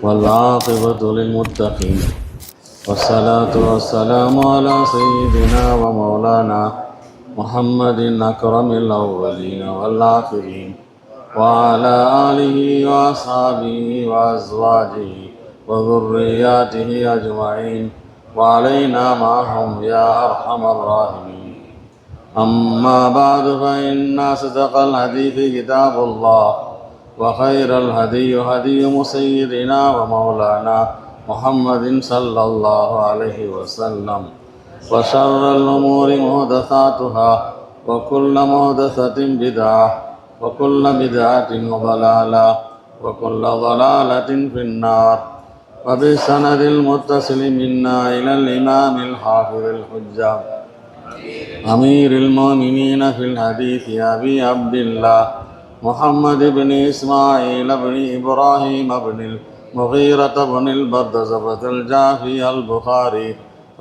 والعاقبة للمتقين والصلاة والسلام على سيدنا ومولانا محمد أكرم الأولين والآخرين وعلى آله وأصحابه وأزواجه وذرياته أجمعين وعلينا معهم يا أرحم الراحمين. أما بعد فإن أصدق الحديث كتاب الله وخير الهدي هدي سيدنا ومولانا محمد صلى الله عليه وسلم وشر الأمور محدثاتها وكل محدثة بدعة وكل بدعة ضلالة وكل ضلالة في النار. وبسند المتصل منا إلى الإمام الحافظ الحجة أمير المؤمنين في الحديث أبي عبد الله محمد بن إسماعيل بن إبراهيم بن المغيرة بن البردزبة الجافي البخاري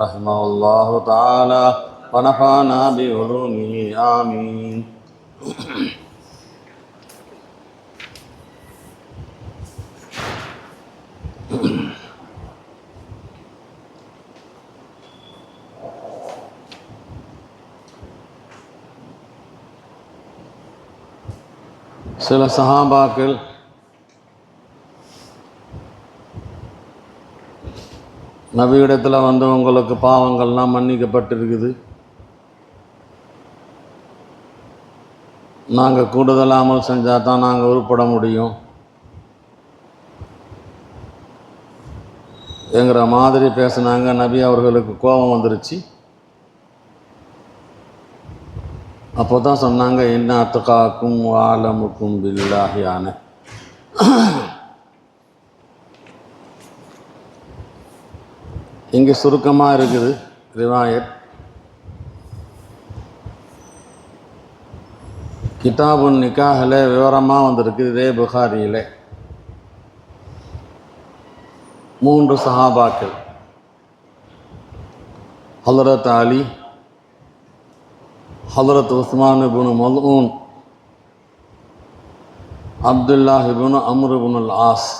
رحمه الله تعالى ونفعنا بعلومه آمين. சில சஹாபாக்கள் நபியிடத்தில் வந்து உங்களுக்கு பாவங்கள்லாம் மன்னிக்கப்பட்டிருக்குது, நாங்கள் கூடுதல் அமல் செஞ்சால் தான் நாங்கள் உருப்பட முடியும் என்கிற மாதிரி பேசினாங்க. நபி அவர்களுக்கு கோபம் வந்துருச்சு. அப்போ தான் சொன்னாங்க, என்ன அத்துக்காக்கும் ஆலமுக்கும் பில்லாஹியான. இங்கே சுருக்கமாக இருக்குது ரிவாயத். கிதாபுன் நிக்காஹில் விவரமாக வந்திருக்கு இதே புகாரியில். 3 சஹாபாக்கள், ஹலரத் அலி, ஹலரத் உஸ்மான் இப்னு மல்ஊன், அப்துல்லாஹ் இப்னு அம்ர் இப்னு அல் ஆஸ்,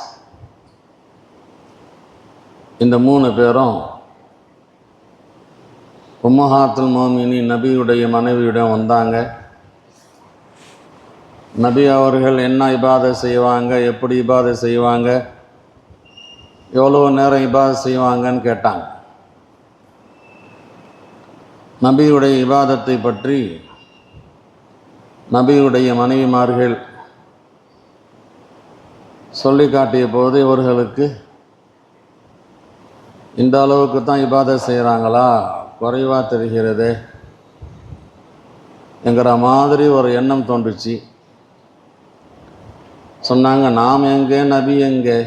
இந்த 3 பேரும் உம்மஹாத்துல் மோமினின் நபியுடைய மனைவியுடன் வந்தாங்க. நபி அவர்கள் என்ன இபாதத் செய்வாங்க, எப்படி இபாதத் செய்வாங்க, எவ்வளோ நேரம் இபாதத் செய்வாங்கன்னு கேட்டாங்க. நபியுடைய இபாதத்தை பற்றி நபியுடைய மனைவிமார்கள் சொல்லி காட்டிய போது இவர்களுக்கு இந்த அளவுக்கு தான் இபாதத் செய்கிறாங்களா, குறைவாக தெரிகிறது என்கிற மாதிரி ஒரு எண்ணம் தோன்றுச்சு. சொன்னாங்க, நாம் எங்கே, நபி எங்கே?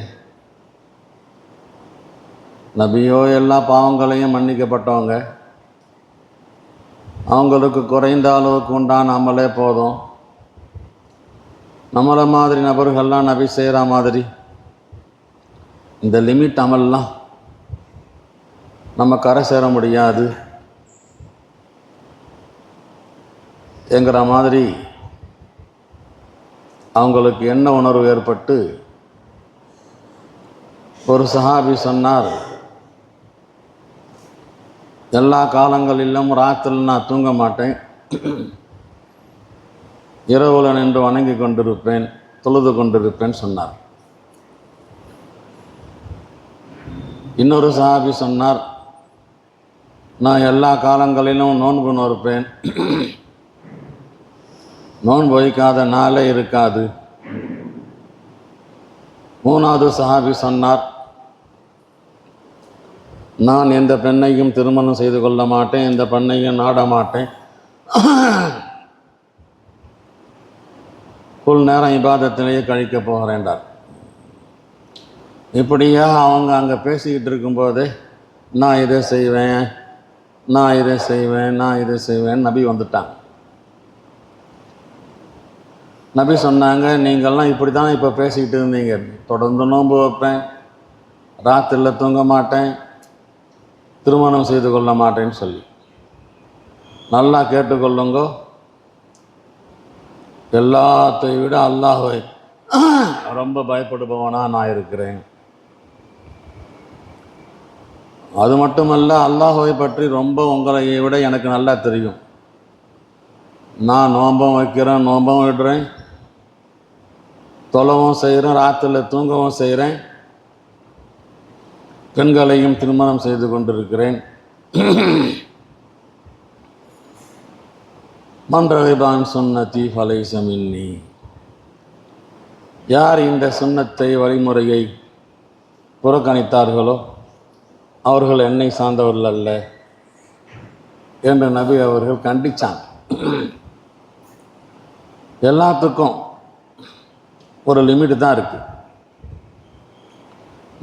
நபியோ எல்லா பாவங்களையும் மன்னிக்கப்பட்டவங்க, அவங்களுக்கு குறைந்த அளவுக்கு உண்டான அமலே போதும். நம்மளை மாதிரி நபர்கள்லாம் நபி செய்கிற மாதிரி இந்த லிமிட் அமல்லாம் நம்ம கரை சேர முடியாது என்கிற மாதிரி அவங்களுக்கு என்ன உணர்வு ஏற்பட்டு ஒரு சஹாபி சொன்னார், எல்லா காலங்களிலும் ராத்திரில் நான் தூங்க மாட்டேன், இரவுல நின்று வணங்கி கொண்டிருப்பேன், தொழுது கொண்டிருப்பேன் சொன்னார். இன்னொரு சஹாபி சொன்னார், நான் எல்லா காலங்களிலும் நோன்பு நோற்பேன், நோன்பு வைக்காத நாளே இருக்காது. 3வது சஹாபி சொன்னார், நான் எந்த பெண்ணையும் திருமணம் செய்து கொள்ள மாட்டேன், எந்த பெண்ணையும் நாட மாட்டேன், ஃபுல் நேரம் இபாதத்திலேயே கழிக்க போகிறேன்டார். இப்படியா அவங்க அங்கே பேசிக்கிட்டு இருக்கும்போதே நான் இதை செய்வேன், நான் இதை செய்வேன், நான் இதை செய்வேன் நபி வந்துட்டாங்க. நபி சொன்னாங்க, நீங்கள்லாம் இப்படி தான் இப்போ பேசிக்கிட்டு இருந்தீங்க, தொடர்ந்து நோன்பு வைப்பேன், ராத்திரியில் தூங்க மாட்டேன், திருமணம் செய்து கொள்ள மாட்டேன்னு சொல்லி. நல்லா கேட்டுக்கொள்ளுங்க, எல்லாத்தை விட அல்லாஹ்வை ரொம்ப பயப்படுபவனாக நான் இருக்கிறேன். அது மட்டுமல்ல, அல்லாஹ்வை பற்றி ரொம்ப உங்களை விட எனக்கு நல்லா தெரியும். நான் நோன்பம் வைக்கிறேன், நோன்பம் விடுறேன், தொலவும் செய்கிறேன், ராத்திரில் தூங்கவும் செய்கிறேன், பெண்களையும் திருமணம் செய்து கொண்டிருக்கிறேன். மன் ரகிபான் சுன்னதி ஃபலைஸ மின்னி, யார் இந்த சுன்னத்தை வழிமுறையை புறக்கணித்தார்களோ அவர்கள் என்னை சார்ந்தவர்கள் அல்ல என்று நபி அவர்கள் கண்டிச்சாங்க. எல்லாத்துக்கும் ஒரு லிமிட் தான் இருக்குது.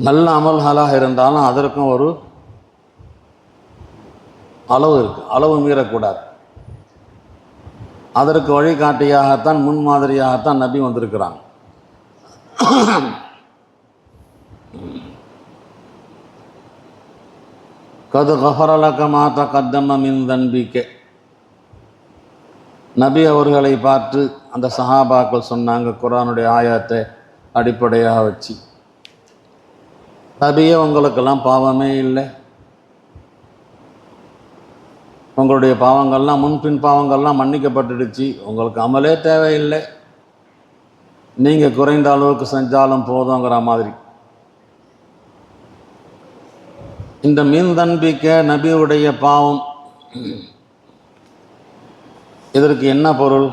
நல்ல அமல்களாக இருந்தாலும் அதற்கும் ஒரு அளவு இருக்குது, அளவு மீறக்கூடாது. அதற்கு வழிகாட்டியாகத்தான், முன்மாதிரியாகத்தான் நபி வந்திருக்கிறாங்க. கது கஃபரலக மா தகத்தம மின் தன்பிக்க, நபி அவர்களை பார்த்து அந்த சஹாபாக்கள் சொன்னாங்க, குர்ஆனுடைய ஆயத்தை அடிப்படையாக வச்சு, நபியே உங்களுக்கெல்லாம் பாவமே இல்லை, உங்களுடைய பாவங்கள்லாம் முன்பின் பாவங்கள்லாம் மன்னிக்கப்பட்டுடுச்சு, உங்களுக்கு அமலே தேவையில்லை, நீங்கள் குறைந்த அளவுக்கு செஞ்சாலும் போதுங்கிற மாதிரி. இந்த மீன் தன்பிக்க நபியுடைய பாவம், இதற்கு என்ன பொருள்?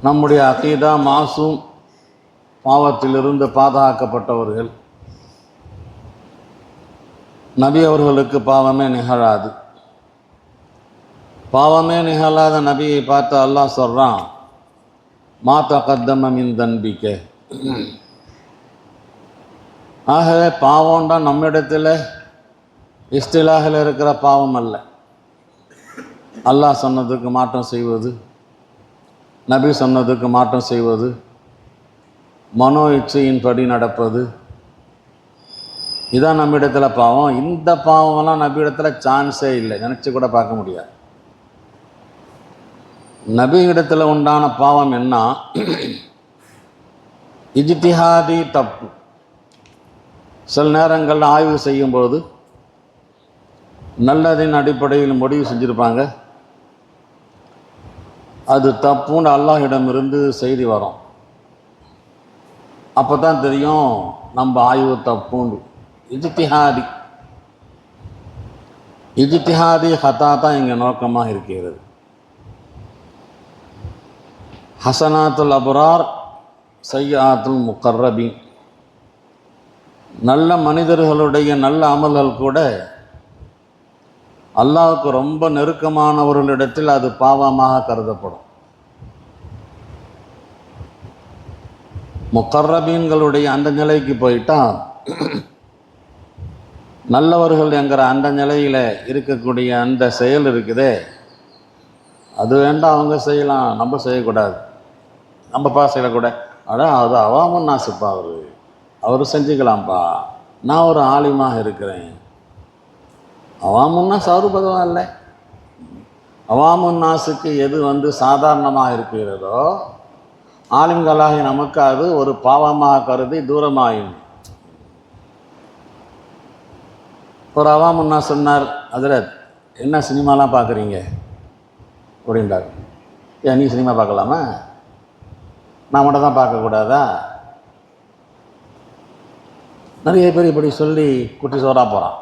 நம்முடைய அகீதா மாசூம், பாவத்திலிருந்து பாதுகாக்கப்பட்டவர்கள், நபி அவர்களுக்கு பாவமே நிகழாது. பாவமே நிகழாத நபியை பார்த்து அல்லாஹ் சொல்கிறான், மா தகத்தம மின் தன்பிக்க. ஆகவே பாவம்டா நம்மிடத்தில் இஸ்திலாகில் இருக்கிற பாவம் அல்ல. அல்லாஹ் சொன்னதுக்கு மாற்றம் செய்வது, நபி சொன்னதுக்கு மாற்றம் செய்வது, மனோ இச்சையின்படி நடப்பது, இதான் நம்மிடத்தில் பாவம். இந்த பாவம்லாம் நபியிடத்தில் சான்ஸே இல்லை, நினச்சி கூட பார்க்க முடியாது. நபி இடத்துல உண்டான பாவம் என்ன? இஜ்திஹாதி தப்பு. சில நேரங்களில் ஆய்வு செய்யும்போது நல்லதின் அடிப்படையில் முடிவு செஞ்சுருப்பாங்க, அது தப்புன்னு அல்லாஹ்விடமிருந்து செய்தி வரும். அப்போ தான் தெரியும் நம்ம ஆய்வு தப்புண்டு. இஜ்திஹாதி ஹதா தான் இங்கே நோக்கமாக இருக்கிறது. ஹசனாத்துல் அபரார், சய்யாத்துல் முகர்ரபீன், நல்ல மனிதர்களுடைய நல்ல அமல்கள் கூட அல்லாஹ்வுக்கு ரொம்ப நெருக்கமானவர்களிடத்தில் அது பாவமாக கருதப்படும். முகர்ரபீன்களுடைய அந்த நிலைக்கு போயிட்டா, நல்லவர்கள் என்கிற அந்த நிலையில் இருக்கக்கூடிய அந்த செயல் இருக்குதே, அது வேண்டாம், அவங்க செய்யலாம், நம்ம செய்யக்கூடாது, நம்ம செய்யக்கூட. அது அவாமுன் நாசுப்பா, அவர் செஞ்சுக்கலாம்ப்பா, நான் ஒரு ஆலிமாக இருக்கிறேன். அவாமுன்னா சௌரு பதவம் இல்லை. அவாமுன் நாசுக்கு எது சாதாரணமாக இருக்கிறதோ ஆலிம்களாகி நமக்கு அது ஒரு பாவமாக கருதி தூரமாயும். ஒரு அவாமுன்னா சொன்னார், அதில் என்ன சினிமாலாம் பார்க்குறீங்க அப்படின்றார். ஏன் நீ சினிமா பார்க்கலாமா? நான் மட்டும் தான் பார்க்கக்கூடாதா? நிறைய பேர் இப்படி சொல்லி குட்டி சோறாக போகிறான்.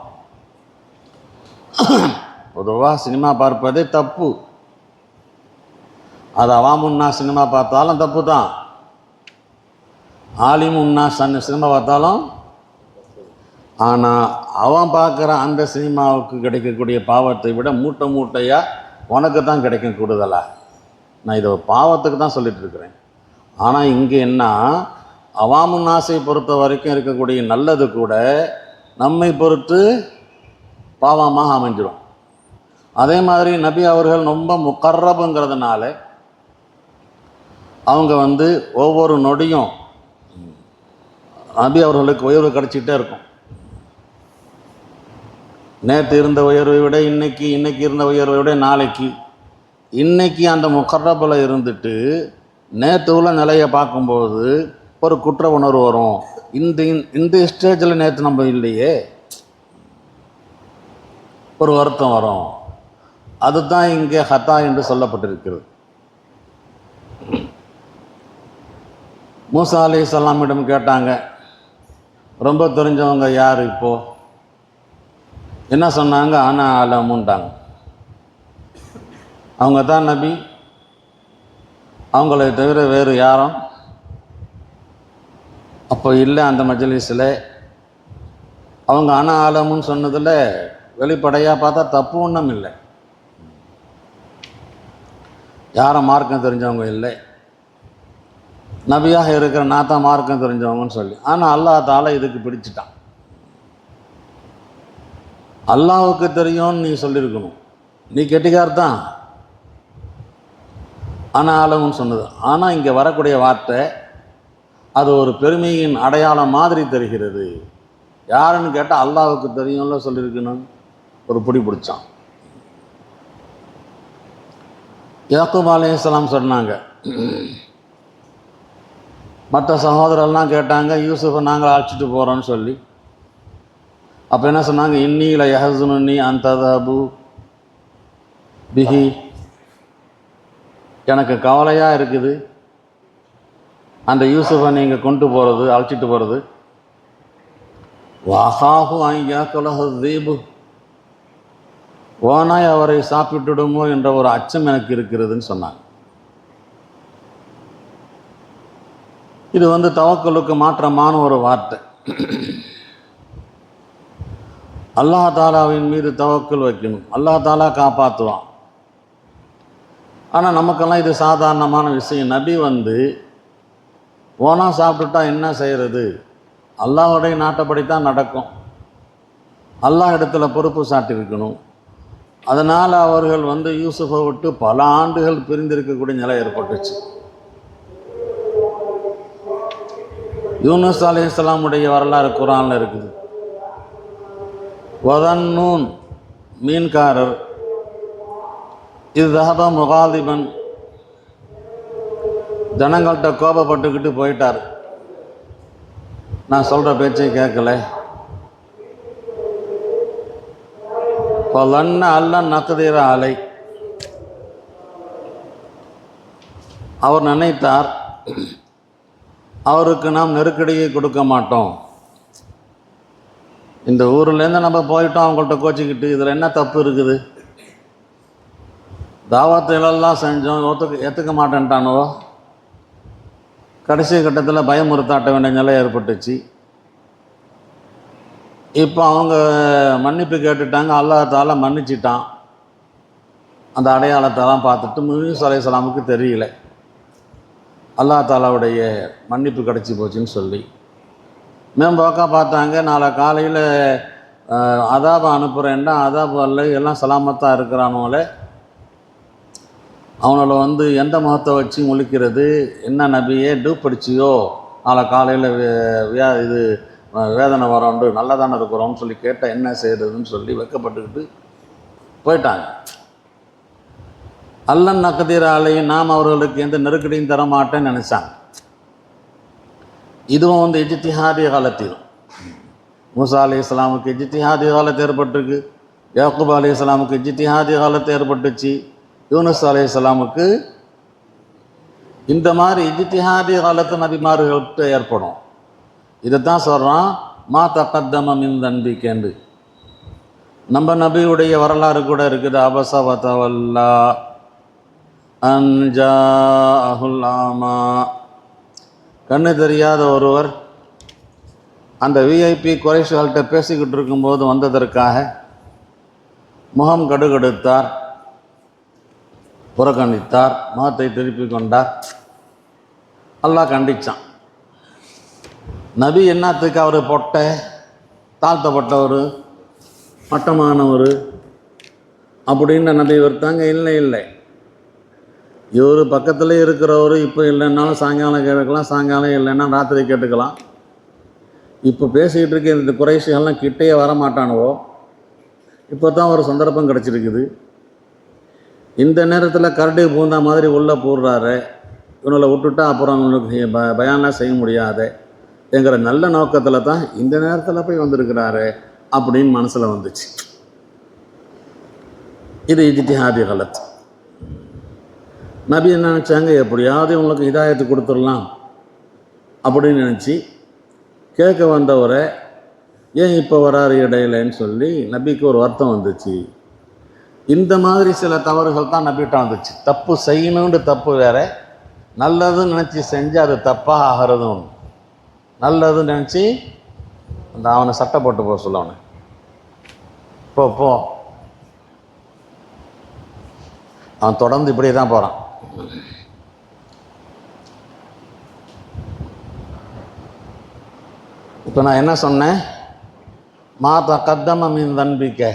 பொதுவாக சினிமா பார்ப்பதே தப்பு. அது அவாமுன்னா சினிமா பார்த்தாலும் தப்பு தான், ஆலிமுன்னா சினிமா பார்த்தாலும். ஆனால் அவன் பார்க்குற அந்த சினிமாவுக்கு கிடைக்கக்கூடிய பாவத்தை விட மூட்டை மூட்டையாக உனக்கு தான் கிடைக்கும் கூடுதலா. நான் இதை பாவத்துக்கு தான் சொல்லிட்டு இருக்கிறேன். ஆனால் இங்கே என்ன, அவாமுன் நாசை பொறுத்த வரைக்கும் இருக்கக்கூடிய நல்லது கூட நம்மை பொறுத்து பாவமாக அமைஞ்சிடும். அதே மாதிரி நபி அவர்கள் ரொம்ப முகர்ரபுங்கிறதுனால அவங்க ஒவ்வொரு நொடியும் நபி அவர்களுக்கு உயர்வு கிடச்சிக்கிட்டே இருக்கும். நேற்று இருந்த உயர்வை விட இன்னைக்கு இருந்த உயர்வை விட நாளைக்கு, இன்னைக்கு அந்த முகர்ரபில் இருந்துட்டு நேற்று உள்ள நிலையை பார்க்கும்போது ஒரு குற்ற உணர்வு வரும். இந்த ஸ்டேஜில் நேற்று நம்ம இல்லையே, ஒரு வருத்தம் வரும். அதுதான் இங்கே ஹத்தா என்று சொல்லப்பட்டிருக்கிறது. மூசா அலைஹிஸ்ஸலாமிடம் கேட்டாங்க, ரொம்ப தெரிஞ்சவங்க யார் இப்போது? என்ன சொன்னாங்க? ஆனா ஆலமுன்ட்டாங்க. அவங்க தான் நபி, அவங்களை தவிர வேறு யாரும் அப்போ இல்லை அந்த மஜ்லிஸில். அவங்க அன ஆலமுன்னு சொன்னதில் வெளிப்படையாக பார்த்தா தப்பு ஒன்றும் இல்லை. யாரும் மார்க்கம் தெரிஞ்சவங்க இல்லை, நபியாக இருக்கிற நான் தான் மார்க்கம் தெரிஞ்சவங்கன்னு சொல்லி. ஆனால் அல்லாஹ் தாலா இதுக்கு பிடிச்சிட்டான். அல்லாஹ்வுக்கு தெரியும்னு நீ சொல்லியிருக்கணும், நீ கெட்டிக்கார் தான் ஆனால் ஆலமுன்னு சொன்னது. ஆனால் இங்கே வரக்கூடிய வார்த்தை அது ஒரு பெருமையின் அடையாளம் மாதிரி தெரிகிறது. யாருன்னு கேட்டால் அல்லாஹ்வுக்கு தெரியும்ல சொல்லியிருக்கணும். ஒரு பிடி பிடிச்சான். யாக்கூப் அலைஹிஸ்ஸலாம் சொன்னாங்க, மற்ற சகோதரர்லாம் கேட்டாங்க, யூசுஃபை நாங்கள் அழைச்சிட்டு போகிறோன்னு சொல்லி. அப்போ என்ன சொன்னாங்க? இன்னில யஹ்ஸுனுன்னி அன் தذهبு பிஹி, எனக்கு கவலையாக இருக்குது அந்த யூசுஃபை நீங்கள் கொண்டு போகிறது, அழைச்சிட்டு போகிறது. வஹாஹு அன் யாக்குலஹு ذீபு, ஓனாய் அவரை சாப்பிட்டுடுமோ என்ற ஒரு அச்சம் எனக்கு இருக்கிறதுன்னு சொன்னாங்க. இது தவக்கலுக்கு மாற்றமான ஒரு வார்த்தை. அல்லாஹ் தாலாவின் மீது தவக்கல் வைக்கணும், அல்லாஹ் தாலா காப்பாற்றுவான். ஆனால் நமக்கெல்லாம் இது சாதாரணமான விஷயம். நபி ஓனா சாப்பிட்டுட்டா என்ன செய்கிறது? அல்லாஹ்வுடைய நாட்டப்படித்தான் நடக்கும். அல்லாஹ் இடத்துல பொறுப்பு சாட்டியிருக்கணும். அதனால் அவர்கள் யூசுஃபை விட்டு பல ஆண்டுகள் பிரிந்திருக்கக்கூடிய நிலை ஏற்பட்டுச்சு. யூனுஸ் அலைஹிஸ்ஸலாமுடைய வரலாறு குர்ஆனில் இருக்குது. வதன்னூன் மீன்காரர் இது தஹப முகாதிபன், ஜனங்கள்கிட்ட கோபப்பட்டுக்கிட்டு போயிட்டார். நான் சொல்கிற பேச்சை கேட்கல. பலன்ன அல்ல நக்கதீர அலை, அவர் நினைத்தார் அவருக்கு நாம் நெருக்கடியை கொடுக்க மாட்டோம். இந்த ஊர்லேருந்து நம்ம போயிட்டோம் அவங்கள்ட்ட கோச்சிக்கிட்டு, இதில் என்ன தப்பு இருக்குது? தாவத்திலெல்லாம் செஞ்சோம், ஏற்றுக்க மாட்டேன்ட்டானோ. கடைசி கட்டத்தில் பயமுறுத்தாட்ட வேண்டிய நிலை ஏற்பட்டுச்சு. இப்போ அவங்க மன்னிப்பு கேட்டுட்டாங்க, அல்லாஹ் தாலா மன்னிச்சிட்டான். அந்த அடையாளத்தெல்லாம் பார்த்துட்டு மூசா அலைஹிஸ்ஸலாமுக்கு தெரியல, அல்லாஹ் தாலாவுடைய மன்னிப்பு கிடச்சி போச்சுன்னு சொல்லி மேம்போக்கா பார்த்தாங்க. நாளை காலையில் அதாபை அனுப்புகிறேன்டா, அதாபு அல்ல எல்லாம் சலாமத்தாக இருக்கிறானோல, அவனோட எந்த முகத்தை வச்சு முழிக்கிறது? என்ன நபியே டூப் படிச்சியோ? நாளை காலையில் இது வேதனை வரோண்டு நல்லா தானே இருக்கிறோம்னு சொல்லி கேட்டால் என்ன செய்கிறதுன்னு சொல்லி வெக்கப்பட்டுக்கிட்டு போயிட்டாங்க. அல்லன் நக்கதீர அலையும் நாம் அவர்களுக்கு எந்த நெருக்கடியும் தர மாட்டேன்னு நினச்சாங்க. இதுவும் இஜ்திஹாதி காலத்திலும் மூசா அலைஹிஸ்ஸலாமுக்கு இஜ்திஹாதி காலத்து ஏற்பட்டிருக்கு, யாக்கூப் அலைஹிஸ்ஸலாமுக்கு இஜ்திஹாதி காலத்து ஏற்பட்டுச்சு, யூனுஸ் அலைஹிஸ்ஸலாமுக்கு இந்த மாதிரி இஜ்திஹாதி காலத்து நபிமார்கள்ட்ட ஏற்படும். இதைத்தான் சொல்கிறான் மா தகத்தம மின் தன்பிக்கேண்டு. நம்ம நபியுடைய வரலாறு கூட இருக்குது. அபஸ வதவல்லா அன் ஜாஅஹுல் ஆமா, கண்ணு தெரியாத ஒருவர் அந்த விஐபி குறைஷிகள்கிட்ட பேசிக்கிட்டு இருக்கும்போது வந்ததற்காக முகம் கடுகெடுத்தார், புறக்கணித்தார், முகத்தை திருப்பி கொண்டார். அல்லாஹ் கண்டிச்சான். நபி என்னத்துக்கு அவர் தாழ்த்தப்பட்டவர், மட்டமானவர் அப்படின்னு நபி வருத்தாங்க? இல்லை இல்லை, இவர் பக்கத்தில் இருக்கிறவர் இப்போ இல்லைன்னாலும் சாயங்காலம் கேட்கலாம், சாயங்காலம் இல்லைன்னா ராத்திரி கேட்டுக்கலாம். இப்போ பேசிக்கிட்டு இருக்க இந்த குறைஷிகள்லாம் கிட்டேயே வரமாட்டானுவோ. இப்போ தான் ஒரு சந்தர்ப்பம் கிடச்சிருக்குது. இந்த நேரத்தில் கரடி பூந்தா மாதிரி உள்ளே போடுறாரு, இவனை விட்டுட்டா அப்புறம் அவனுக்கு பயானெலாம் செய்ய முடியாது என்கிற நல்ல நோக்கத்தில் தான் இந்த நேரத்தில் போய் வந்திருக்கிறாரு அப்படின்னு மனசில் வந்துச்சு. இது இஜ்திஹாதி கலத். நபி என்ன நினச்சாங்க, எப்படியாவது உங்களுக்கு ஹிதாயத்து கொடுத்துடலாம் அப்படின்னு நினச்சி கேட்க வந்தவரை ஏன் இப்போ வராரு இடையிலன்னு சொல்லி நபிக்கு ஒரு வருத்தம் வந்துச்சு. இந்த மாதிரி சில தவறுகள் தான் நபிகிட்ட வந்துச்சு. தப்பு செய்யணுன்ற தப்பு வேற, நல்லதுன்னு நினச்சி செஞ்சு அது தப்பாக ஆகிறதும். நல்லதுன்னு நினச்சி அந்த அவனை சட்டை போட்டு போக சொல்ல, அவனை போ அவன் தொடர்ந்து இப்படியே தான் போகிறான். இப்போ நான் என்ன சொன்னேன், மாதா கத்தம மீன் தன்பிக்க.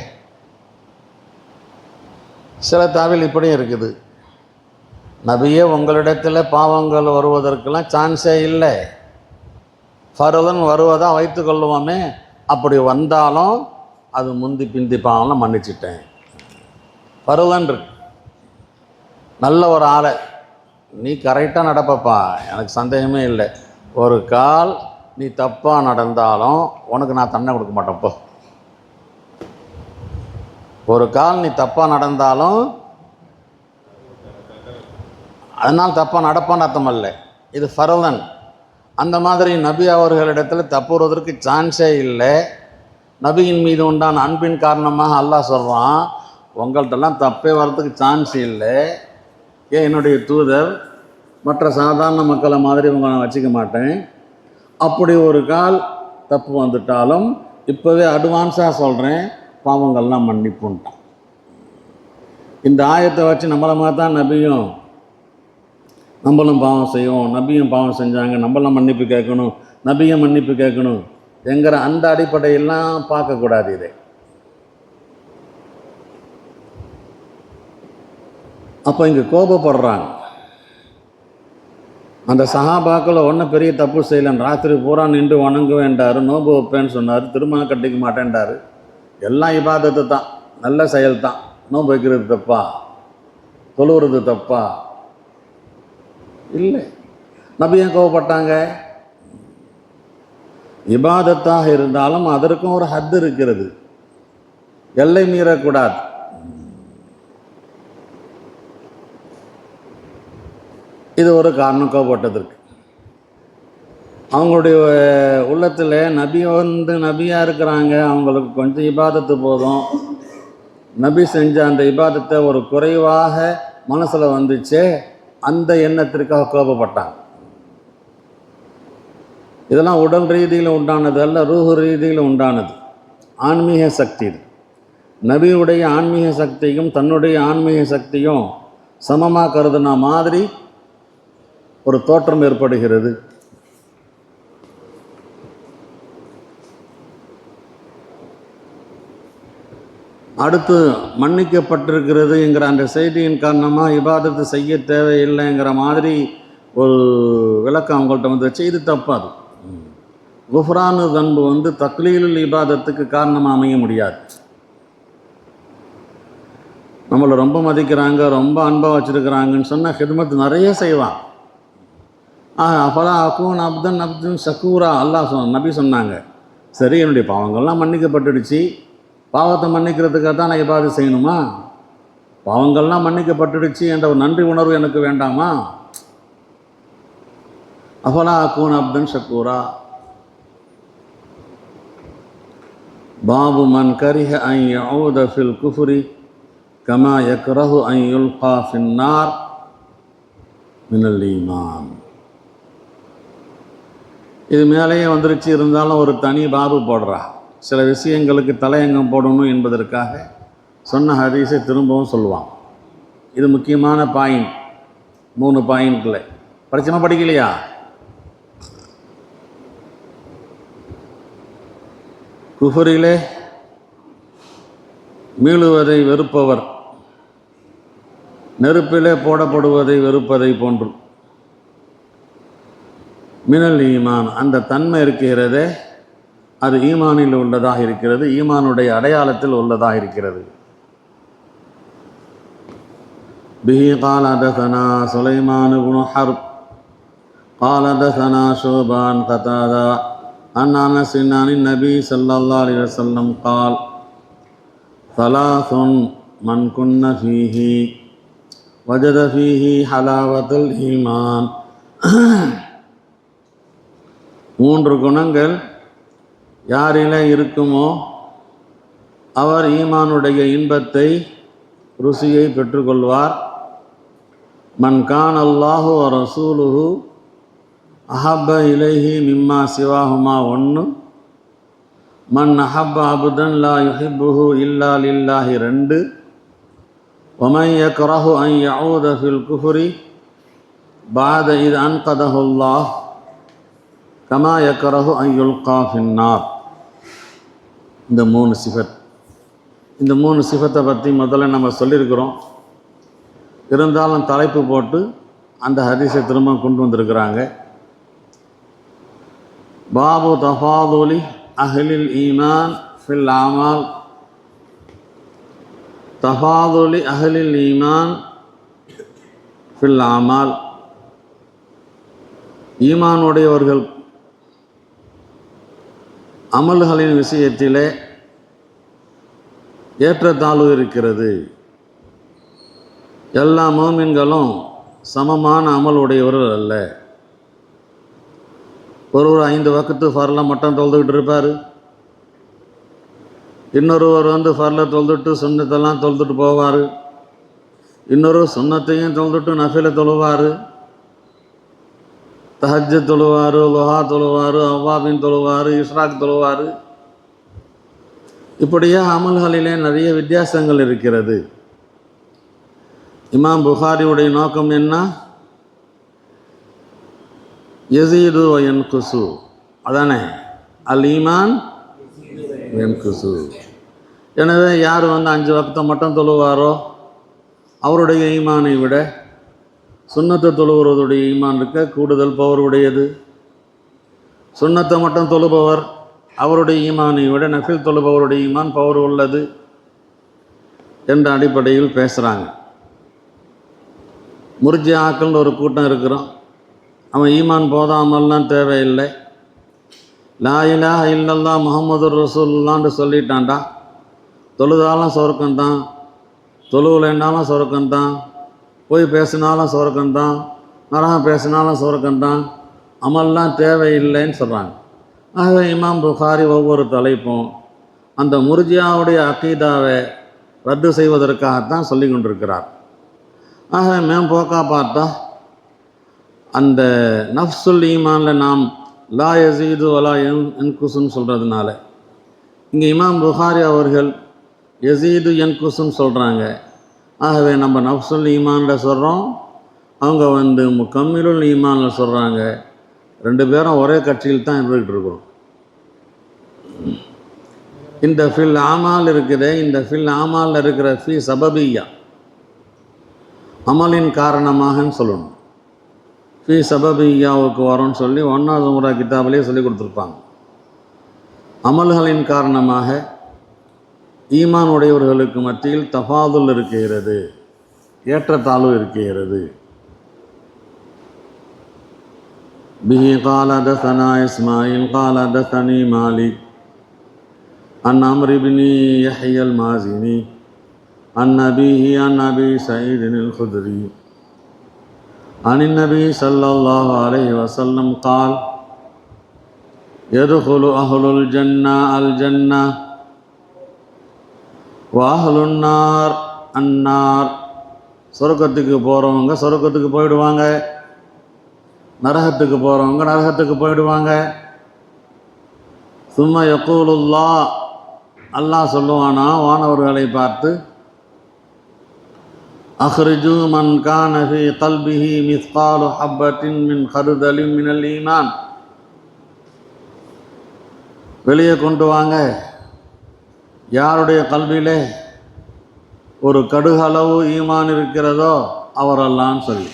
சில தாவில் இப்படியும் இருக்குது, நபியே உங்களிடத்தில் பாவங்கள் வருவதற்கெல்லாம் சான்ஸே இல்லை, ஃபர்தன் வருவதாக வைத்து கொள்ளுவோமே, அப்படி வந்தாலும் அது முந்தி பிந்தி பாவம்லாம் மன்னிச்சிட்டேன். ஃபர்தன் இருக்கு. நல்ல ஒரு ஆளை நீ கரெக்டாக நடப்பப்பா, எனக்கு சந்தேகமே இல்லை. ஒரு கால் நீ தப்பாக நடந்தாலும் உனக்கு நான் தண்டனை கொடுக்க மாட்டேன்ப்போ. ஒரு கால் நீ தப்பாக நடந்தாலும் அதனால் தப்பாக நடப்பான்னு அர்த்தம் இல்லை, இது ஃபர்தன். அந்த மாதிரி நபி அவர்களிடத்தில் தப்புறதற்கு சான்ஸே இல்லை. நபியின் மீது உண்டான அன்பின் காரணமாக அல்லாஹ் சொல்கிறான், உங்கள்கிட்டலாம் தப்பே வர்றதுக்கு சான்ஸ் இல்லை. ஏன் என்னுடைய தூதர் மற்ற சாதாரண மக்களை மாதிரி உங்களை நான் வச்சுக்க மாட்டேன். அப்படி ஒரு கால் தப்பு வந்துட்டாலும் இப்போவே அட்வான்ஸாக சொல்கிறேன், பாவங்கள்லாம் மன்னிப்புன்ட்டான். இந்த ஆயத்தை வச்சு நம்மளை மாதிரி தான் நபியும் நம்மளும் பாவம் செய்வோம், நபியும் பாவம் செஞ்சாங்க, நம்மளாம் மன்னிப்பு கேட்கணும், நபியும் மன்னிப்பு கேட்கணும் என்கிற அந்த அடிப்படையெல்லாம் பார்க்கக்கூடாது. இதை அப்போ இங்கே கோபப்படுறாங்க. அந்த சஹாபாக்கள் ஒன்றும் பெரிய தப்பு செய்யலன்னு, ராத்திரி பூரா நின்று வணங்க வேண்டார், நோன்பு வைப்பேன்னு சொன்னார், திருமணம் கட்டிக்க மாட்டேன்டார். எல்லாம் இபாதத்து தான், நல்ல செயல் தான். நோன்பு வைக்கிறது தப்பா, தொழுவுறது தப்பா? இல்லை. நபி ஏன் கோவப்பட்டாங்க? இபாதத்தாக இருந்தாலும் அதற்கும் ஒரு ஹத்து இருக்கிறது, எல்லை மீறக்கூடாது. இது ஒரு காரணம் கோபப்பட்டதற்கு. அவங்களுடைய உள்ளத்தில் நபி நபியாக இருக்கிறாங்க, அவங்களுக்கு கொஞ்சம் இபாதத்து போதும், நபி செஞ்ச அந்த இபாதத்தை ஒரு குறைவாக மனசில் வந்துச்சே, அந்த எண்ணத்திற்காக கோபப்பட்டாங்க. இதெல்லாம் உடல் ரீதியில் உண்டானது அல்ல, ரூஹு ரீதியில் உண்டானது, ஆன்மீக சக்தி. இது நபியுடைய ஆன்மீக சக்தியும் தன்னுடைய ஆன்மீக சக்தியும் சமமாக கருதுனா மாதிரி ஒரு தோற்றம் ஏற்படுகிறது. அடுத்து மன்னிக்கப்பட்டிருக்கிறது என்கிற அந்த செய்தியின் காரணமாக இபாதத்து செய்ய தேவையில்லைங்கிற மாதிரி ஒரு விளக்கம் அவங்கள்ட்ட வந்துச்சு. இது தப்பாது. குஃப்ரானு தன்பு தக்லீலுல் இபாதத்துக்கு காரணமாக அமைய முடியாது. நம்மளை ரொம்ப மதிக்கிறாங்க, ரொம்ப அன்பாக வச்சுருக்கிறாங்கன்னு சொன்னால் ஹித்மத் நிறைய செய்வான். அப்போலா அக்கூன் அப்தன் சக்கூரா அல்லாஹ் நபி சொன்னாங்க. சரி, என்னுடைய பாவங்கள்லாம் மன்னிக்கப்பட்டுடுச்சு, பாவத்தை மன்னிக்கிறதுக்காக தான் நான் இபாதத் செய்யணுமா? பாவங்கள்லாம் மன்னிக்கப்பட்டுடுச்சு என்ற ஒரு நன்றி உணர்வு எனக்கு வேண்டாமா? அப்போலா அக்கூன் அப்தன் சக்கூரா. பாபு மன் கரிஹ அன் யஊத ஃபில் குஃப்ரி கமா யக்ரஹு அன் யுல்கா ஃபின்னார் மினல் ஈமான். இது மேலேயே வந்துருச்சு, இருந்தாலும் ஒரு தனி பாபு போடுறா. சில விஷயங்களுக்கு தலையங்கம் போடணும் என்பதற்காக சொன்ன ஹதீஸை திரும்பவும் சொல்லுவான். இது முக்கியமான பாயிண்ட், 3 பாயிண்ட்ல படிச்சமா படிக்கலையா? குஃபரிலே மீளுவதை வெறுப்பவர் நெருப்பிலே போடப்படுவதை வெறுப்பதை போன்று. மினல் ஈமான், அந்த தன்மை இருக்கிறதே அது ஈமானில் உள்ளதாக இருக்கிறது, ஈமானுடைய அடையாளத்தில் உள்ளதாக இருக்கிறது. பிஹி قال حدثنا سليمان بن حرب قال حدثنا شعبان قتادة عن أنس عن النبي صلى الله عليه وسلم قال ثلاث மன் குன்ன ஃபீஹி வஜத ஃபீஹி ஹலாவத்துல் ஈமான். 3 குணங்கள் யாரிலே இருக்குமோ அவர் ஈமானுடைய இன்பத்தை ருசியை பெற்றுக்கொள்வார். மன் கான் அல்லாஹு வ ரசூலுஹு அஹப்ப இலைஹி மிம்மா சிவாஹுமா 1, மன் அஹப்ப அபுதன் லா யுஹிப்புஹு இல்லா லில்லாஹி 2, வமன் யக்ரஹு அன் யஊத ஃபில் குஃப்ரி பஅத இத் அன்கதஹுல்லாஹ் கமா யக்ரஹு அன் யுல்கா ஃபின்னார். இந்த 3 சிஃபத். இந்த 3 சிஃபத்தை பற்றி முதல்ல நம்ம சொல்லியிருக்கிறோம். இருந்தாலும் தலைப்பு போட்டு அந்த ஹதீஸை திரும்ப கொண்டு வந்திருக்கிறாங்க. பாபு தஃபாதுலி அஹ்லில் ஈமான் ஃபில் ஆமால். தஃபாதுலி அஹ்லில் ஈமான் ஃபில் ஆமால். ஈமானுடையவர்கள் அமல்களின் விஷயத்திலே ஏற்றத்தாழ்வு இருக்கிறது. எல்லா மோமின்களும் சமமான அமல் உடையவர்கள் அல்ல. ஒருவர் 5 வக்து ஃபர்ல மட்டும் தொழுதுகிட்டு இருப்பார். இன்னொருவர் ஃபர்ல தொழுதுட்டு சுன்னத்தெல்லாம் தொழுதுட்டு போவார். இன்னொரு சுன்னத்தையும் தொழுதுட்டு நஃபில தொழுவார். தஹஜ்ஜத் தொழுவார், லுஹா தொழுவார், அவ்வாபின் தொழுவார், இஷ்ராக் தொழுவார். இப்படியே அமல்களிலே நிறைய வித்தியாசங்கள் இருக்கிறது. இமாம் புகாரியுடைய நோக்கம் என்ன? யஸீது வ யன்குசு, அதானே அல் ஈமான் யன்குசு. எனவே யார் 5 வக்தை மட்டும் தொழுவாரோ அவருடைய ஈமானை விட சுன்னத்தை தொழுவருடைய ஈமான் இருக்க கூடுதல் பவர் உடையது. சுன்னத்தை மட்டும் தொழுபவர் அவருடைய ஈமானை விட நஃபில் தொழுபவருடைய ஈமான் பவர் உள்ளது என்ற அடிப்படையில் பேசுகிறாங்க. முர்ஜிஆக்கள்னு ஒரு கூட்டம் இருக்கிறோம். அவன் ஈமான் போதாமல்லாம் தேவையில்லை, லா இலாஹ இல்லல்லாஹ் முஹம்மது ரசூலுல்லாஹ்னு சொல்லிட்டான்டா, தொழுதாலும் சொர்க்கம்தான், தொழுவுலைன்னாலும் சொர்க்கம்தான், போய் பேசினாலும் சொர்க்கம்தான், நரகம் பேசினாலும் சொர்க்கம்தான், அமல்லாம் தேவையில்லைன்னு சொல்கிறாங்க. ஆகவே இமாம் புகாரி ஒவ்வொரு தலைப்பும் அந்த முர்ஜியாவுடைய அகீதாவை ரத்து செய்வதற்காகத்தான் சொல்லி கொண்டிருக்கிறார். ஆக மேம்போக்கா பார்த்தா அந்த நஃப்சுல் ஈமானில் நாம் லா யஸீது வலா யன்குசுன்னு சொல்கிறதுனால இங்கே இமாம் புகாரி அவர்கள் யஸீது யன்குசுன்னு சொல்கிறாங்க. ஆகவே நம்ம நஃப்சுல் ஈமானில் சொல்கிறோம், அவங்க முக்கம்மிலுல் ஈமானில் சொல்கிறாங்க. 2 பேரும் ஒரே கட்சியில் தான் இருந்துகிட்டு இருக்கிறோம். இந்த ஃபில் ஆமால் இருக்குதே, இந்த ஃபில் ஆமாலில் இருக்கிற ஃபி சபபியா அமலின் காரணமாகன்னு சொல்லணும். ஃபி சபபியாவுக்கு வரும்னு சொல்லி 1வது முறை கிதாபிலே சொல்லி கொடுத்துருப்பாங்க. அமல்களின் காரணமாக ஈமான் உடையவர்களுக்கு மத்தியில் தஃபாதுல் இருக்கிறது, ஏற்றத்தாழ்வு இருக்கிறது. பிஹி கால ஹதஸனா இஸ்மாயில் கால ஹதஸனி மாலிக் அன் அம்ர் இப்னி யஹ்யல் மாஸினி அன் நபிஹி அன் நபி சயீதின் அல் குத்ரி அன் நபி ஸல்லல்லாஹு அலைஹி வஸல்லம் கால் யதுகுலு அஹ்லுல் ஜன்னா அல் ஜன்னா வ அஹ்லுன் நார் அன் நார். சொர்க்கத்துக்கு போகிறவங்க சொர்க்கத்துக்கு போயிடுவாங்க, நரகத்துக்கு போகிறவங்க நரகத்துக்கு போயிடுவாங்க. சும்மா யக்கூலுல்லாஹ், அல்லாஹ் சொல்லுவானா வானவர்களை பார்த்து, அஹ்ரிஜு மன் கான ஃபீ கல்பிஹி மிஸ்காலு ஹப்பத்தின் மின் ஹர்தலின் மினல் ஈமான். வெளியே கொண்டு வாங்க யாருடைய கல்வியிலே ஒரு கடுகளவு ஈமான் இருக்கிறதோ அவரெல்லாம் சொல்லி,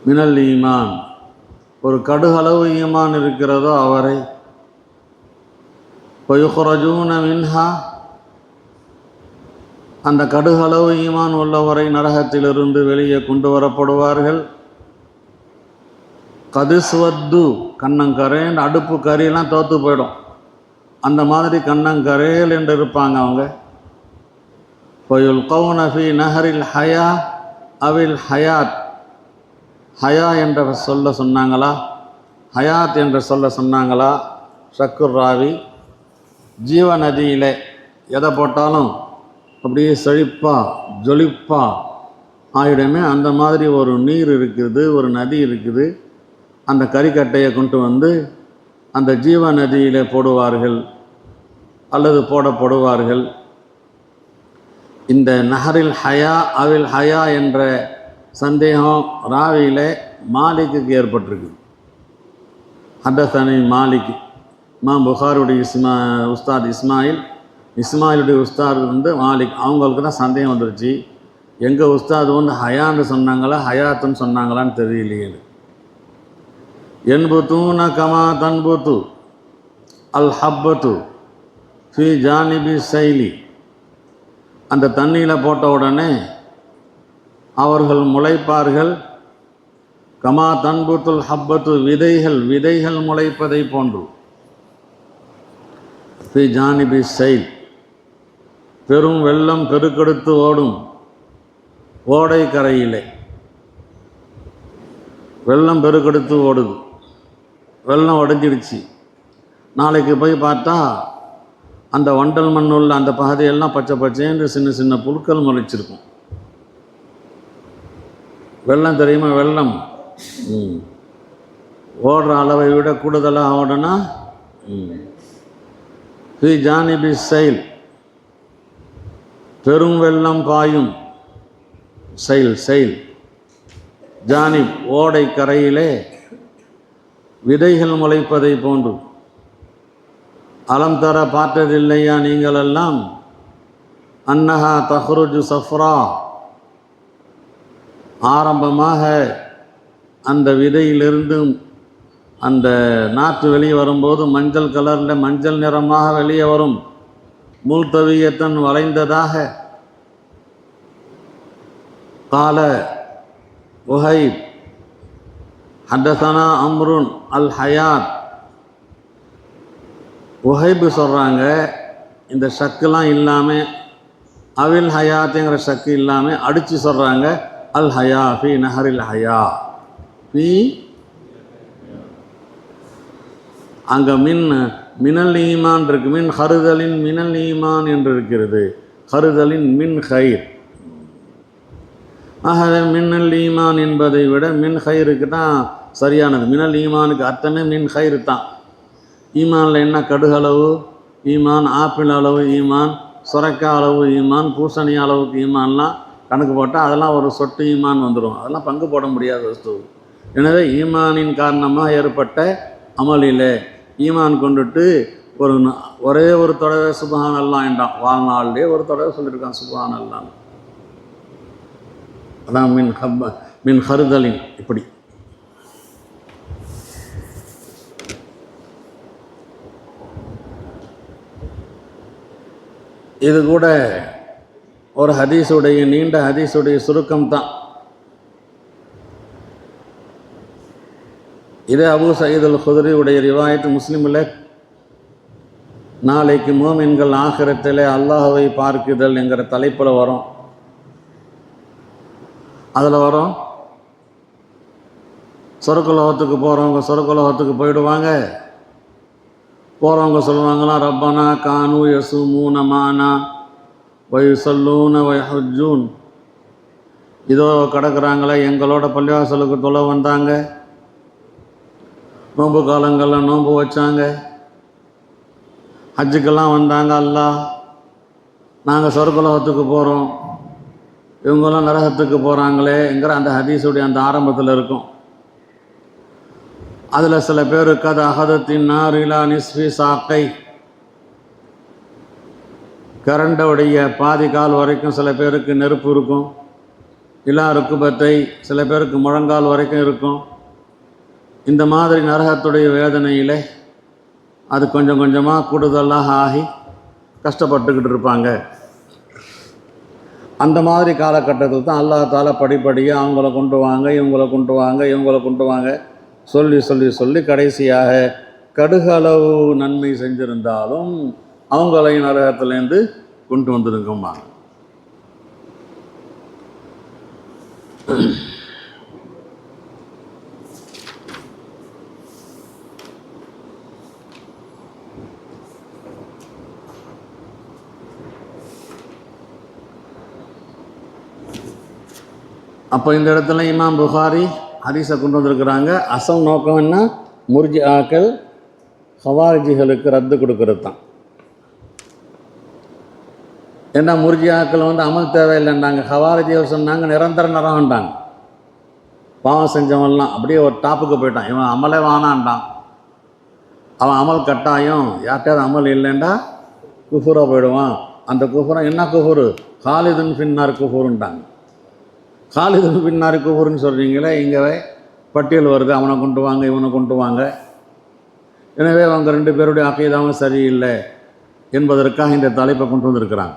மினல் ஈமான், ஒரு கடுகளவு ஈமான் இருக்கிறதோ அவரை. வயுக்ரஜூன மின்ஹா, அந்த கடுகளவு ஈமான் உள்ளவரை நரகத்திலிருந்து வெளியே கொண்டு வரப்படுவார்கள். கதிஸ்வத்து, கண்ணங்கரேன், அடுப்பு கறியெல்லாம் தோற்று போயிடும், அந்த மாதிரி கண்ணங்கரேல் என்று இருப்பாங்க அவங்க. ஃபயுல்கௌன ஃபீ நஹரில் ஹயா அவில் ஹயாத். ஹயா என்ற சொல்ல சொன்னாங்களா, ஹயாத் என்ற சொல்ல சொன்னாங்களா? ஷக்குர் ராவி ஜீவ நதியில் எதை போட்டாலும் அப்படியே செழிப்பா ஜொலிப்பா ஆயிடுமே, அந்த மாதிரி ஒரு நீர் இருக்குது, ஒரு நதி இருக்குது. அந்த கறிக்கட்டையை கொண்டு வந்து அந்த ஜீவ நதியில் போடுவார்கள் அல்லது போடப்படுவார்கள். இந்த நஹரில் ஹயா அவில் ஹயா என்ற சந்தேகம் ராவியில் மாலிக்கு ஏற்பட்டிருக்கு. ஹதஸனி மாலிக், இமாம் புகாரியுடைய உஸ்தாத் இஸ்மாயிலுடைய உஸ்தாத் வந்து மாலிக், அவங்களுக்கு தான் சந்தேகம் வந்துருச்சு. எங்கள் உஸ்தாது வந்து ஹயான்னு சொன்னாங்களா ஹயாத்துன்னு சொன்னாங்களான்னு தெரியலையே. என்புத்தூன கமா தன்புத்து அல் ஹப்பத்து ஃபி ஜானிபி சைலி. அந்த தண்ணியில் போட்ட உடனே அவர்கள் முளைப்பார்கள். கமா தன்புத்துல் ஹப்பத்து, விதைகள் முளைப்பதை போன்று. ஃபி ஜானிபி சைல், பெரும் வெள்ளம் பெருக்கெடுத்து ஓடும் ஓடை கரையிலே. வெள்ளம் பெருக்கெடுத்து ஓடுது, வெள்ளம் உடைஞ்சிடுச்சு. நாளைக்கு போய் பார்த்தா அந்த வண்டல் மண் உள்ள அந்த பகுதியெல்லாம் பச்சை பச்சைன்னு சின்ன சின்ன புழுக்கள் முளைச்சிருக்கும். வெள்ளம் தெரியுமா? வெள்ளம் ஓடுற அளவை விட கூடுதலாக ஓடுனா ஃபி ஜானிபி சைல், பெரும் வெள்ளம் பாயும். சைல் ஜானிப், ஓடை கரையிலே விதைகள் முளைப்பதை போன்று. அலம் தர, பார்த்ததில்லையா நீங்களெல்லாம்? அன்னஹா தஹ்ருஜு சஃப்ரா, ஆரம்பமாக அந்த விதையிலிருந்து அந்த நாற்று வெளியே வரும்போது மஞ்சள் கலரில் மஞ்சள் நிறமாக வெளியே வரும். முல்தவியத்தன், வளைந்ததாக. கால உஹைப் ஹதஸனா அம்ருன் அல் ஹயாத். உஹைபு சொல்கிறாங்க, இந்த ஷக்குலாம் இல்லாமல், அவில் ஹயாத்துங்கிற ஷக்கு இல்லாமல் அடித்து சொல்கிறாங்க. அல் ஹயா ஃபி நஹரில் ஹயா ஃபி, அங்கே மினல் ஈமான் இருக்கு. மின் ஹருதலின் மினல் ஈமான் என்று இருக்கிறது. ஹருதலின் மின் ஹைர். ஆக மின்னல் ஈமான் என்பதை விட மின் ஹைருக்கு தான் சரியானது. மினல் ஈமானுக்கு அர்த்தமே மின் ஹைரு தான். ஈமானில் என்ன கடுகளவு ஈமான், ஆப்பிள் அளவு ஈமான், சுரைக்காய் அளவு ஈமான், பூசணி அளவுக்கு ஈமான்லாம் கணக்கு போட்டால் அதெல்லாம் ஒரு சொட்டு ஈமான் வந்துடும். அதெல்லாம் பங்கு போட முடியாத வஸ்து. எனவே ஈமானின் காரணமாக ஏற்பட்ட அமலில் ஈமான் கொண்டுட்டு ஒரே ஒரு தடவை சுப்ஹான் அல்லாஹ் என்றான். வாழ்நாள்லேயே ஒரு தடவை சொல்லியிருக்கான் சுப்ஹான் அல்லாஹ். அதான் மின் ஹருதலின். இப்படி இது கூட ஒரு ஹதீஸுடைய, நீண்ட ஹதீஸுடைய சுருக்கம் தான். இதே அபூ சயீத் அல் குத்ரி உடைய ரிவாயத் முஸ்லிமில், நாளைக்கு மோமின்கள் ஆகிரத்தில் அல்லாஹ்வை பார்க்குதல் என்கிற தலைப்பில் வரும். அதில் வரும், சொர்க்கலோகத்துக்கு போகிறவங்க சொர்க்கலோகத்துக்கு போயிடுவாங்க. போகிறவங்க சொல்லுவாங்களாம், ரப்பனா கானு யஸூமூன மானா வயுஸல்லூன வயஹுஜ்ஜூன். இதோ கிடக்குறாங்களே, எங்களோட பள்ளிவாசலுக்கு தொலை வந்தாங்க, நோன்பு காலங்களில் நோன்பு வச்சாங்க, ஹஜ்ஜுக்கெல்லாம் வந்தாங்க. அல்லாஹ், நாங்கள் சொர்க்கலோகத்துக்கு போகிறோம், இவங்கெல்லாம் நரகத்துக்கு போகிறாங்களேங்கிற அந்த ஹதீஸுடைய அந்த ஆரம்பத்தில் இருக்கும். அதில் சில பேர் கத அகதத்தின் நாரிலா நிஸ்ஃபி சாக்கை, கரண்டவுடைய பாதி கால் வரைக்கும் சில பேருக்கு நெருப்பு இருக்கும். இலா ருக்குபத்தை, சில பேருக்கு முழங்கால் வரைக்கும் இருக்கும். இந்த மாதிரி நரகத்துடைய வேதனையில் அது கொஞ்சம் கொஞ்சமாக கூடுதலாக ஆகி கஷ்டப்பட்டுக்கிட்டு இருப்பாங்க. அந்த மாதிரி காலகட்டத்தில் தான் அல்லாஹ் தாலா படிப்படியாக அவங்கள கொண்டு வாங்க, இவங்களை கொண்டு வாங்க, இவங்களை கொண்டு வாங்க சொல்லி சொல்லி சொல்லி கடைசியாக கடுகளவு நன்மை செஞ்சிருந்தாலும் அவங்களையும் நரகத்திலேருந்து கொண்டு வந்துருங்கம்மா. அப்போ இந்த இடத்துல இமாம் புகாரி ஹதீஸை கொண்டு வந்திருக்கிறாங்க. அசல் நோக்கம் என்ன? முர்ஜிஆக்கள் ஹவாரிஜிகளுக்கு ரத்து கொடுக்கறது தான். ஏன்னா முர்ஜிஆக்கள் அமல் தேவையில்லைன்றாங்க. ஹவாரிஜிகள் சொன்னாங்க நிரந்தர நரகம்ண்டாங்க. பாவம் செஞ்சவன்லாம் அப்படியே ஒரு டாப்புக்கு போயிட்டான். இவன் அமலே வானான்டான். அவன் அமல் கட்டாயம். யார்கிட்டையாவது அமல் இல்லைண்டா குஃபுராக போயிடுவான். அந்த குஃபுரம் என்ன குஃபுரு? காலிதுன் ஃபின்னார் குஃபுருன்ட்டாங்க. காலிதுன் ஃபின்னார் குஃபுருன்னு சொல்கிறீங்களே, இங்கே பட்டியல் வருது. அவனை கொண்டு வாங்க, இவனை கொண்டு வாங்க. எனவே அவங்க ரெண்டு பேருடைய அகீதாவும் சரியில்லை என்பதற்காக இந்த தலைப்பை கொண்டு வந்திருக்கிறாங்க.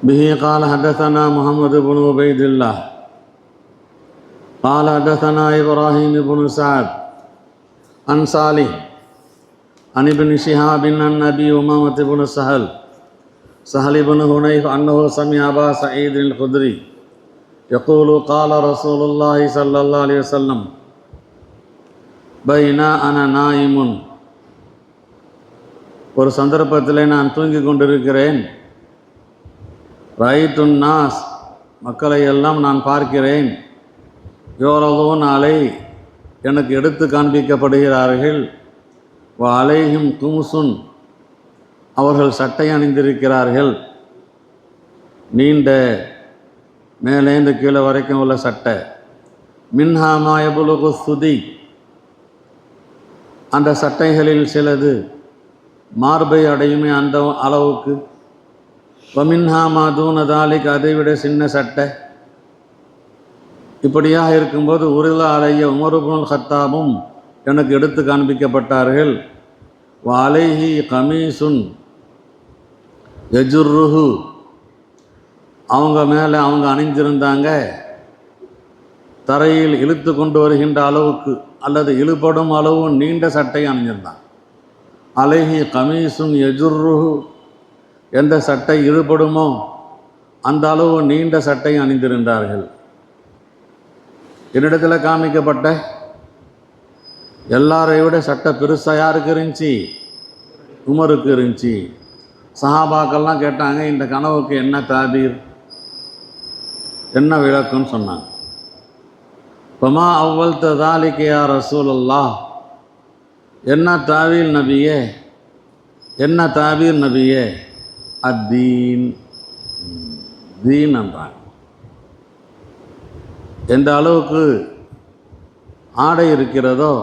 به قال حدثنا محمد بن عبيد الله قال حدثنا إبراهيم بن سعد عن صالح عن ابن شهاب عن أبي أمامة بن سهل بن هنيف أنه سمع أبا سعيد الخدري يقول قال رسول الله صلى الله عليه وسلم بين أنا نائم. ஒரு சந்தர்ப்பத்தில் நான் தூங்கி கொண்டிருக்கிறேன். ரைத்துன் நாஸ், மக்களை எல்லாம் நான் பார்க்கிறேன். யோரதூன் அலை, எனக்கு எடுத்து காண்பிக்கப்படுகிறார்கள். அலைஹிம் குமுசுன், அவர்கள் சட்டை அணிந்திருக்கிறார்கள். நீண்ட மேலேந்து கீழே வரைக்கும் உள்ள சட்டை. மின்ஹாமா யபுலுகு சுதி, அந்த சட்டைகளில் சிலது மார்பை அடையுமே அந்த அளவுக்கு. வமின்ஹாமா தூனதாலிக், அதைவிட சின்ன சட்டை. இப்படியாக இருக்கும்போது உருளா அலைய உமருபுல் ஹத்தாபும் எனக்கு எடுத்து காண்பிக்கப்பட்டார்கள். வாலைஹி கமீசுன் யஜுர்ருஹு, அவங்க மேலே அவங்க அணிஞ்சிருந்தாங்க தரையில் இழுத்து கொண்டு வருகின்ற அளவுக்கு அல்லது இழுபடும் அளவு நீண்ட சட்டை அணிஞ்சிருந்தாங்க. அலைஹி கமீசுன் யஜுர்ருஹு, எந்த சட்டை இழுபடுமோ அந்த அளவு நீண்ட சட்டை அணிந்திருந்தார்கள். என்னிடத்தில் காமிக்கப்பட்ட எல்லாரை விட சட்டை பெருசாக யாருக்கு இருந்துச்சு? உமருக்கு இருந்துச்சு. சஹாபாக்கள்லாம் கேட்டாங்க, இந்த கனவுக்கு என்ன தாபீர், என்ன விளக்குன்னு சொன்னாங்க. பமா அவ்வல் ததாலிக்கு யா ரசூலல்லாஹ், என்ன தாவீல் நபியே, என்ன தாபீர் நபியே? அத்தீன், தீன் என்றாங்க. எந்த அளவுக்கு ஆடை இருக்கிறதோ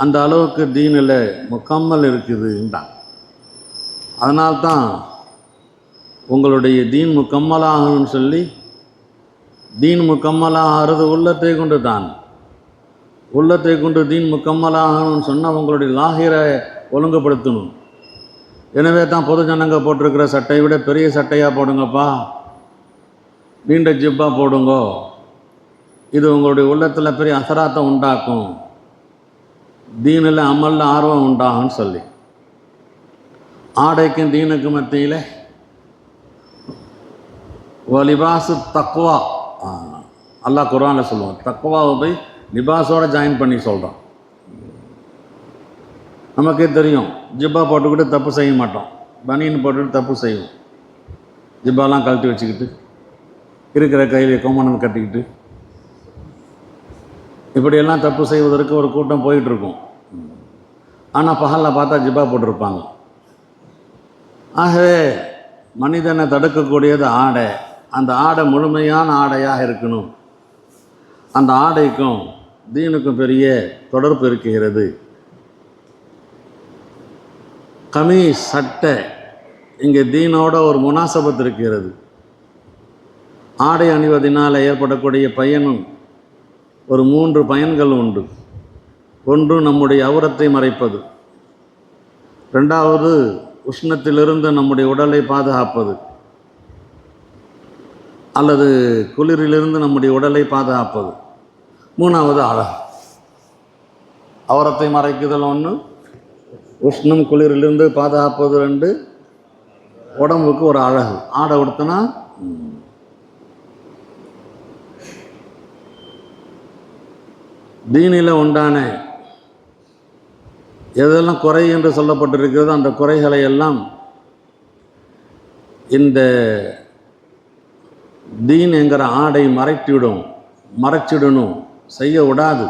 அந்த அளவுக்கு தீனில் முக்கம்மல் இருக்குதுன்றாங்க. அதனால்தான் உங்களுடைய தீன் முக்கம்மலாகணும்னு சொல்லி, தீன் முக்கம்மலாகிறது உள்ளத்தை கொண்டு தான். உள்ளத்தை கொண்டு தீன் முக்கம்மலாகணும்னு சொன்னால் உங்களுடைய லாகிரை ஒழுங்குபடுத்தணும். எனவே தான் பொது ஜனங்க போட்டிருக்கிற சட்டையை விட பெரிய சட்டையாக போடுங்கப்பா, நீண்ட ஜிப்பா போடுங்கோ, இது உங்களுடைய உள்ளத்தில் பெரிய அசராத்தை உண்டாக்கும், தீனில் அமலில் ஆர்வம் உண்டாகும்னு சொல்லி. ஆடைக்கும் தீனுக்கு மத்தியில் லிபாசு தக்வா, அல்லாஹ் குர்ஆனில் சொல்லுவான். தக்வாவை போய் லிபாஸோட ஜாயின் பண்ணி சொல்கிறான். நமக்கே தெரியும், ஜிப்பா போட்டுக்கிட்டு தப்பு செய்ய மாட்டோம், பனியன் போட்டுக்கிட்டு தப்பு செய்வோம். ஜிப்பாலாம் கழட்டி வச்சுக்கிட்டு இருக்கிற கையில் கோமணம் கட்டிக்கிட்டு இப்படியெல்லாம் தப்பு செய்வதற்கு ஒரு கூட்டம் போயிட்டுருக்கும். ஆனால் பகலில் பார்த்தா ஜிப்பா போட்டிருப்பாங்க. ஆகவே மனிதனை தடுக்கக்கூடியது ஆடை. அந்த ஆடை முழுமையான ஆடையாக இருக்கணும். அந்த ஆடைக்கும் தீனுக்கும் பெரிய தொடர்பு இருக்கிறது. கமீஸ், சட்டை, இங்கே தீனோட ஒரு முனாசபத் இருக்கிறது. ஆடை அணிவதனால் ஏற்படக்கூடிய பயனும் ஒரு 3 பயன்கள் உண்டு. ஒன்று நம்முடைய அவுரத்தை மறைப்பது, ரெண்டாவது உஷ்ணத்திலிருந்து நம்முடைய உடலை பாதுகாப்பது அல்லது குளிரிலிருந்து நம்முடைய உடலை பாதுகாப்பது, மூணாவது அழகு. அவுரத்தை மறைக்குதல் ஒன்று, உஷ்ணம் குளிரிலிருந்து பாதுகாப்பது 2, உடம்புக்கு ஒரு அழகு. ஆடை உடுத்தினா தீனில் உண்டான எதெல்லாம் குறை என்று சொல்லப்பட்டிருக்கிறதோ அந்த குறைகளை எல்லாம் இந்த தீன் என்கிற ஆடை மறைச்சிடணும், செய்ய விடாது.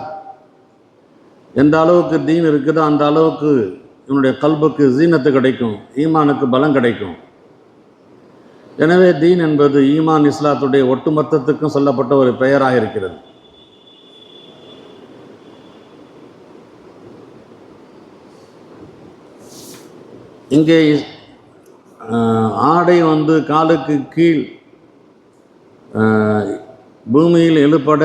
எந்த அளவுக்கு தீன் இருக்குதோ அந்த அளவுக்கு இவனுடைய கல்புக்கு ஜீனத்து கிடைக்கும், ஈமானுக்கு பலம் கிடைக்கும். எனவே தீன் என்பது ஈமான் இஸ்லாத்துடைய ஒட்டுமொத்தத்துக்கும் சொல்லப்பட்ட ஒரு பெயராக இருக்கிறது. இங்கே ஆடை காலுக்கு கீழ் பூமியில் எழுப்பட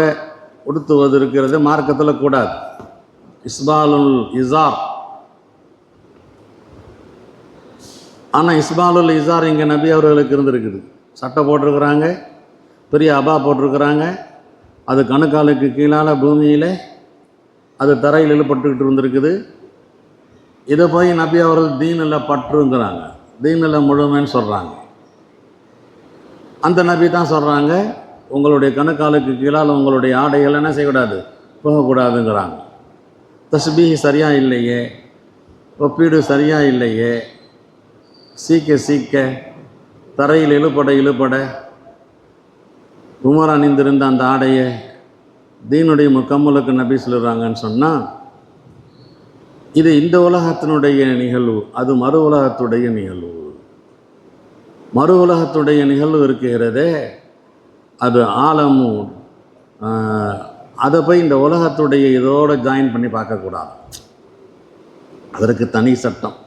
உடுத்துவது இருக்கிறது, மார்க்கத்தில் கூடாது. இஸ்பாலுல் இசார். ஆனால் இஸ்பாலுல் இசார் இங்கே நபி அவர்களுக்கு இருந்திருக்குது. சட்டை போட்டிருக்கிறாங்க, பெரிய அபா போட்டிருக்கிறாங்க, அது கணுக்காலுக்கு கீழால் பூமியில் அது தரையில் இழுப்பட்டுக்கிட்டு இருந்திருக்குது. இதை போய் நபி அவர்கள் தீனில் பற்றுங்கிறாங்க, தீனில் முழுமைன்னு சொல்கிறாங்க. அந்த நபி தான் சொல்கிறாங்க, உங்களுடைய கணுக்காலுக்கு கீழால் உங்களுடைய ஆடைகள் என்ன செய்யக்கூடாது, போகக்கூடாதுங்கிறாங்க. தஸ்பீஹ் சரியாக இல்லையே, ஒப்பீடு சரியாக இல்லையே, சீக்க தரையில் இழுப்பட உமர் அணிந்திருந்த அந்த ஆடையை தீனுடைய முக்கம்மலுக்கு நபி சொல்லுறாங்கன்னு சொன்னால், இது இந்த உலகத்தினுடைய நிகழ்வு, அது மறு உலகத்துடைய நிகழ்வு. மறு உலகத்துடைய நிகழ்வு இருக்கிறதே, அது ஆலமும், அதை போய் இந்த உலகத்துடைய இதோடு ஜாயின் பண்ணி பார்க்கக்கூடாது. அதற்கு தனி சட்டம்.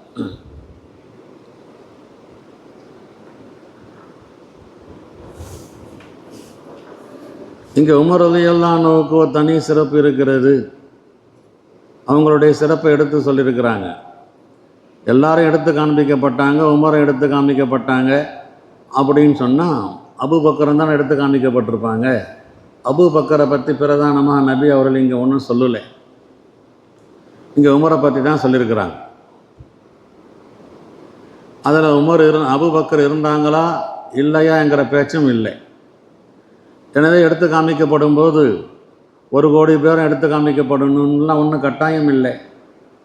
இங்கே உமர் ரலியல்லாஹு அன்ஹுவுக்கு ஒரு தனி சிறப்பு இருக்கிறது. அவங்களுடைய சிறப்பை எடுத்து சொல்லியிருக்கிறாங்க. எல்லாரும் எடுத்து காண்பிக்கப்பட்டாங்க, உமரை எடுத்து காண்பிக்கப்பட்டாங்க. அப்படின்னு சொன்னால் அபூபக்கரும் தான் எடுத்து காண்பிக்கப்பட்டிருப்பாங்க. அபூபக்கரை பற்றி பிரதானமாக நபி அவர்கள் இங்கே ஒன்றும் சொல்லலை, இங்கே உமரை பற்றி தான் சொல்லியிருக்கிறாங்க. அதில் அபூபக்கர் இருந்தாங்களா இல்லையா என்கிற பேச்சும் இல்லை. எனவே எடுத்து காண்பிக்கப்படும் போது 1 கோடி பேரும் எடுத்து காண்பிக்கப்படணும்லாம் ஒன்றும் கட்டாயம் இல்லை.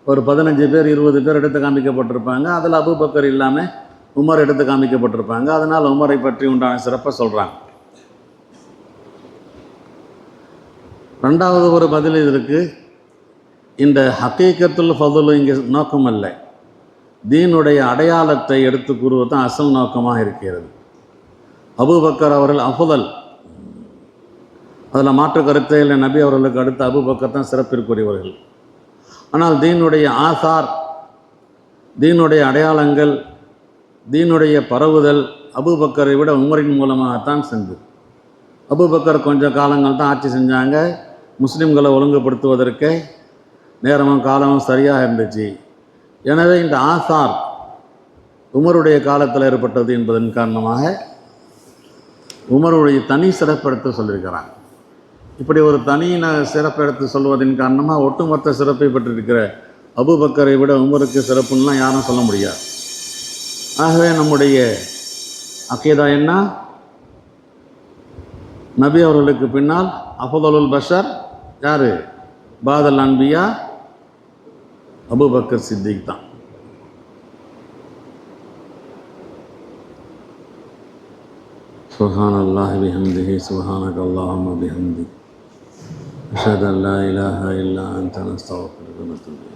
ஒரு 15 பேர் 20 பேர் எடுத்து காண்பிக்கப்பட்டிருப்பாங்க. அதில் அபூபக்கர் இல்லாமல் உமர் எடுத்து காண்பிக்கப்பட்டிருப்பாங்க. அதனால் உமரை பற்றி உண்டான சிறப்பை சொல்கிறாங்க. ரெண்டாவது ஒரு பதில் இதற்கு, இந்த ஹக்கீகத்துல் ஃபதுல் இங்கே நோக்கம் அல்ல, தீனுடைய அடையாளத்தை எடுத்து கூறுவது தான் அசல் நோக்கமாக இருக்கிறது. அபூபக்கர் அவர்கள் அஃதல், அதில் மாற்று கருத்தை இல்லை. நபி அவர்களுக்கு அடுத்த அபூபக்கர் தான் சிறப்பிற்குரியவர்கள். ஆனால் தீனுடைய ஆசார், தீனுடைய அடையாளங்கள், தீனுடைய பரவுதல் அபூபக்கரை விட உமரின் மூலமாகத்தான் செஞ்சு. அபூபக்கர் கொஞ்சம் காலங்கள் தான் ஆட்சி செஞ்சாங்க. முஸ்லீம்களை ஒழுங்குபடுத்துவதற்கு நேரமும் காலமும் சரியாக இருந்துச்சு. எனவே இந்த ஆசார் உமருடைய காலத்தில் ஏற்பட்டது என்பதன் காரணமாக உமருடைய தனி சிறப்பெடுத்து சொல்லியிருக்கிறாங்க. இப்படி ஒரு தனி சிறப்பெடுத்து சொல்வதன் காரணமாக ஒட்டுமொத்த சிறப்பை பெற்றிருக்கிற அபூபக்கரை விட உமருக்கு சிறப்புன்னெலாம் யாரும் சொல்ல முடியாது. ஆகவே நம்முடைய அக்கீதா என்ன, நபி அவர்களுக்கு பின்னால் அஃதலுல் பஷர் யார், பாதல் அன்பியா அபூபக்கர் சித்திக் தான். சுப்ஹானல்லாஹி பிஹம்திஹி சுப்ஹானக அல்லாஹும்ம பிஹம்திக் அஷ்ஹது அன் லா இலாஹா இல்லா அன்த நஸ்தக்ஃபிருக வ நத்தூபு இலைக்.